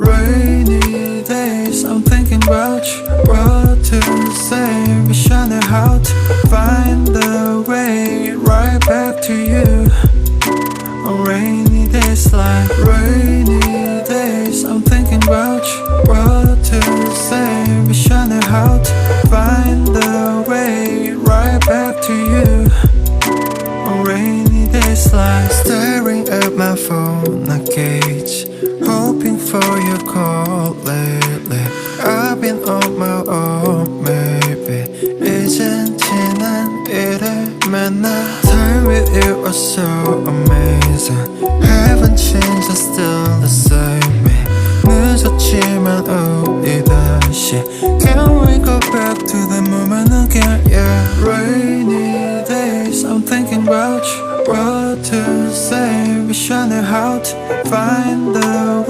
Rainy days, I'm thinking about you. What to say, wishing how to find the way right back to you. On rainy days like rainy days, I'm thinking about you. What to say, wishing how to find the way right back to you. On rainy days like staring at my phone, I gauge, hoping for your call lately. I've been on my own, maybe 이젠 지난 일을 만나. Time with you was so amazing. Haven't changed, I'm still the same me. 늦었지만 우리 다시 Can we go back to the moment again? Yeah, rainy days, I'm thinking about you. What to say, wish I knew how to find